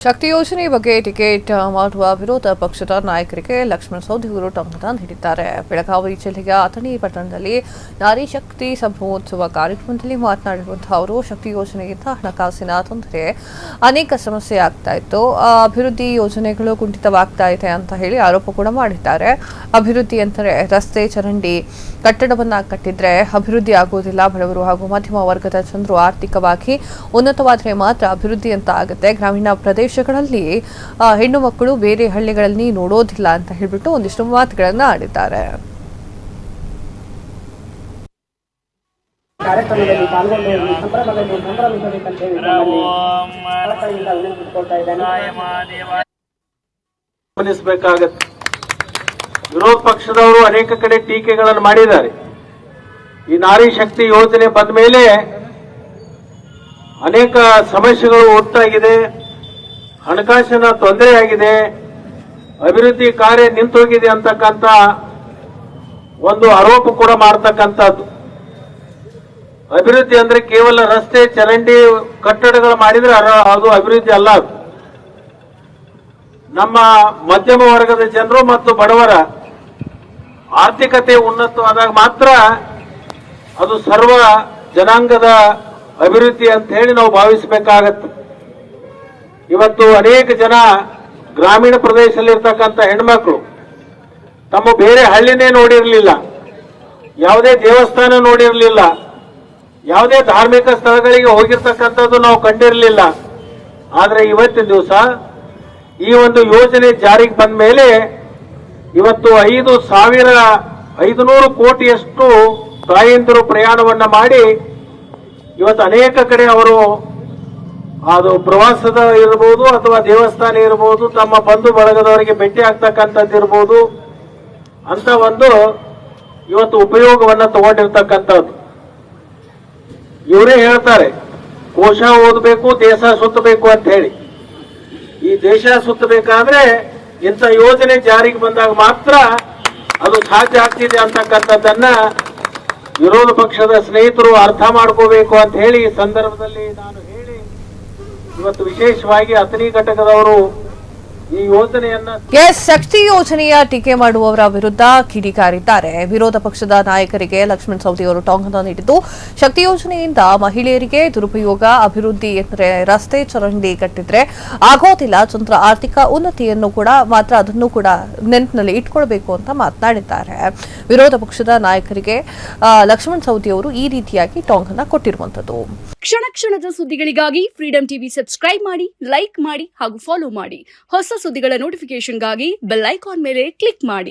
ಶಕ್ತಿ ಯೋಜನೆ ಬಗ್ಗೆ ಟಿಕೆಟ್ ಮಾಡುವ ವಿರೋಧ ಪಕ್ಷದ ನಾಯಕರಿಗೆ ಲಕ್ಷ್ಮಣ ಸವದಿ ಅವರು ಟಾಂಗ್ ನೀಡಿದ್ದಾರೆ. ಬೆಳಗಾವಿ ಜಿಲ್ಲೆಯ ಅಥಣಿ ಪಟ್ಟಣದಲ್ಲಿ ನಾರಿ ಶಕ್ತಿ ಸಂಭ್ರಮೋತ್ಸವ ಕಾರ್ಯಕ್ರಮದಲ್ಲಿ ಮಾತನಾಡಿರುವಂತಹ ಅವರು ಶಕ್ತಿ ಯೋಜನೆಯಿಂದ ಹಣಕಾಸಿನ ತೊಂದರೆ ಅನೇಕ ಸಮಸ್ಯೆ ಆಗ್ತಾ ಇತ್ತು, ಅಭಿವೃದ್ಧಿ ಯೋಜನೆಗಳು ಕುಂಠಿತವಾಗ್ತಾ ಇದೆ ಅಂತ ಹೇಳಿ ಆರೋಪ ಕೂಡ ಮಾಡಿದ್ದಾರೆ. ಅಭಿವೃದ್ಧಿ ಅಂದರೆ ರಸ್ತೆ, ಚರಂಡಿ, ಕಟ್ಟಡವನ್ನ ಕಟ್ಟಿದ್ರೆ ಅಭಿವೃದ್ಧಿ ಆಗುವುದಿಲ್ಲ. ಬಡವರು ಹಾಗೂ ಮಧ್ಯಮ ವರ್ಗದ ಜನರು ಆರ್ಥಿಕವಾಗಿ ಉನ್ನತವಾದರೆ ಮಾತ್ರ ಅಭಿವೃದ್ಧಿ ಅಂತ ಆಗುತ್ತೆ. ಗ್ರಾಮೀಣ ಪ್ರದೇಶಗಳಲ್ಲಿ ಹೆಣ್ಣು ಮಕ್ಕಳು ಬೇರೆ ಹಳ್ಳಿಗಳಲ್ಲಿ ನೋಡೋದಿಲ್ಲ ಅಂತ ಹೇಳ್ಬಿಟ್ಟು ಒಂದಿಷ್ಟು ಮಾತುಗಳನ್ನ ಆಡಿದ್ದಾರೆ. ಕಾರ್ಯಕ್ರಮದಲ್ಲಿ ಪಾಲ್ಗೊಂಡು ಸಂಭ್ರಮದಲ್ಲಿ ಸಂಭ್ರಮಿಸಬೇಕಂತ ಗಮನಿಸಬೇಕಾಗತ್ತೆ. ವಿರೋಧ ಪಕ್ಷದವರು ಅನೇಕ ಕಡೆ ಟೀಕೆಗಳನ್ನು ಮಾಡಿದ್ದಾರೆ. ಈ ನಾರಿ ಶಕ್ತಿ ಯೋಜನೆ ಬಂದ ಮೇಲೆ ಅನೇಕ ಸಮಸ್ಯೆಗಳು ಉಂಟಾಗಿದೆ, ಹಣಕಾಸಿನ ತೊಂದರೆ ಆಗಿದೆ, ಅಭಿವೃದ್ಧಿ ಕಾರ್ಯ ನಿಂತೋಗಿದೆ ಅಂತಕ್ಕಂಥ ಒಂದು ಆರೋಪ ಕೂಡ ಮಾಡ್ತಕ್ಕಂಥದ್ದು. ಅಭಿವೃದ್ಧಿ ಅಂದ್ರೆ ಕೇವಲ ರಸ್ತೆ, ಚರಂಡಿ, ಕಟ್ಟಡಗಳು ಮಾಡಿದ್ರೆ ಅದು ಅಭಿವೃದ್ಧಿ ಅಲ್ಲ. ನಮ್ಮ ಮಧ್ಯಮ ವರ್ಗದ ಜನರು ಮತ್ತು ಬಡವರ ಆರ್ಥಿಕತೆ ಉನ್ನತವಾದಾಗ ಮಾತ್ರ ಅದು ಸರ್ವ ಜನಾಂಗದ ಅಭಿವೃದ್ಧಿ ಅಂತ ಹೇಳಿ ನಾವು ಭಾವಿಸಬೇಕಾಗತ್ತೆ. ಇವತ್ತು ಅನೇಕ ಜನ ಗ್ರಾಮೀಣ ಪ್ರದೇಶದಲ್ಲಿರ್ತಕ್ಕಂಥ ಹೆಣ್ಮಕ್ಳು ತಮ್ಮ ಬೇರೆ ಹಳ್ಳಿನೇ ನೋಡಿರಲಿಲ್ಲ, ಯಾವುದೇ ದೇವಸ್ಥಾನ ನೋಡಿರಲಿಲ್ಲ, ಯಾವುದೇ ಧಾರ್ಮಿಕ ಸ್ಥಳಗಳಿಗೆ ಹೋಗಿರ್ತಕ್ಕಂಥದ್ದು ನಾವು ಕಂಡಿರಲಿಲ್ಲ. ಆದರೆ ಇವತ್ತಿನ ದಿವಸ ಈ ಒಂದು ಯೋಜನೆ ಜಾರಿಗೆ ಬಂದ ಮೇಲೆ ಇವತ್ತು 5,500 ಕೋಟಿಯಷ್ಟು ತಾಯಂದಿರು ಪ್ರಯಾಣವನ್ನ ಮಾಡಿ ಇವತ್ತು ಅನೇಕ ಕಡೆ ಅವರು ಅದು ಪ್ರವಾಸದ ಇರಬಹುದು ಅಥವಾ ದೇವಸ್ಥಾನ ಇರಬಹುದು, ತಮ್ಮ ಬಂಧು ಬಳಗದವರಿಗೆ ಭೇಟಿ ಆಗ್ತಕ್ಕಂಥದ್ದು ಇರಬಹುದು, ಅಂತ ಒಂದು ಇವತ್ತು ಉಪಯೋಗವನ್ನ ತಗೊಂಡಿರ್ತಕ್ಕಂಥದ್ದು. ಇವರೇ ಹೇಳ್ತಾರೆ ಕೋಶ ಓದಬೇಕು, ದೇಶ ಸುತ್ತಬೇಕು ಅಂತ ಹೇಳಿ. ಈ ದೇಶ ಸುತ್ತಬೇಕಾದ್ರೆ ಇಂಥ ಯೋಜನೆ ಜಾರಿಗೆ ಬಂದಾಗ ಮಾತ್ರ ಅದು ಸಾಧ್ಯ ಆಗ್ತಿದೆ ಅಂತಕ್ಕಂಥದ್ದನ್ನ ವಿರೋಧ ಪಕ್ಷದ ಸ್ನೇಹಿತರು ಅರ್ಥ ಮಾಡ್ಕೋಬೇಕು ಅಂತ ಹೇಳಿ ಈ ಸಂದರ್ಭದಲ್ಲಿ ನಾನು ಹೇಳಿ ಇವತ್ತು ವಿಶೇಷವಾಗಿ ಅಥಣಿ ಘಟಕದವರು ಈ ಯೋಜನೆಯನ್ನ ಶಕ್ತಿ ಯೋಜನೆಯ ಟೀಕೆ ಮಾಡುವವರ ವಿರುದ್ಧ ಕಿಡಿಕಾರಿದ್ದಾರೆ. ವಿರೋಧ ಪಕ್ಷದ ನಾಯಕರಿಗೆ ಲಕ್ಷ್ಮಣ ಸವದಿ ಅವರು ಟಾಂಗ್ ನೀಡಿದ್ದು, ಶಕ್ತಿ ಯೋಜನೆಯಿಂದ ಮಹಿಳೆಯರಿಗೆ ದುರುಪಯೋಗ, ಅಭಿವೃದ್ಧಿ ಎಂದರೆ ರಸ್ತೆ, ಚರಂಡಿ ಕಟ್ಟಿದ್ರೆ ಆಗೋದಿಲ್ಲ, ಜನರ ಆರ್ಥಿಕ ಉನ್ನತಿಯನ್ನು ಕೂಡ ಮಾತ್ರ ಅದನ್ನು ಕೂಡ ನೆನಪಿನಲ್ಲಿ ಇಟ್ಕೊಳ್ಬೇಕು ಅಂತ ಮಾತನಾಡಿದ್ದಾರೆ. ವಿರೋಧ ಪಕ್ಷದ ನಾಯಕರಿಗೆ ಲಕ್ಷ್ಮಣ ಸವದಿ ಅವರು ಈ ರೀತಿಯಾಗಿ ಟಾಂಗ್ ಕೊಟ್ಟಿರುವಂತದ್ದು. ಕ್ಷಣ ಕ್ಷಣದ ಸುದ್ದಿಗಳಿಗಾಗಿ ಫ್ರೀಡಂ ಟಿವಿ ಸಬ್ಸ್ಕ್ರೈಬ್ ಮಾಡಿ, ಲೈಕ್ ಮಾಡಿ ಹಾಗೂ ಫಾಲೋ ಮಾಡಿ. ಹೊಸ ಸುದ್ದಿಗಳ ನೋಟಿಫಿಕೇಶನ್ಗಾಗಿ ಬೆಲ್ ಐಕಾನ್ ಮೇಲೆ ಕ್ಲಿಕ್ ಮಾಡಿ.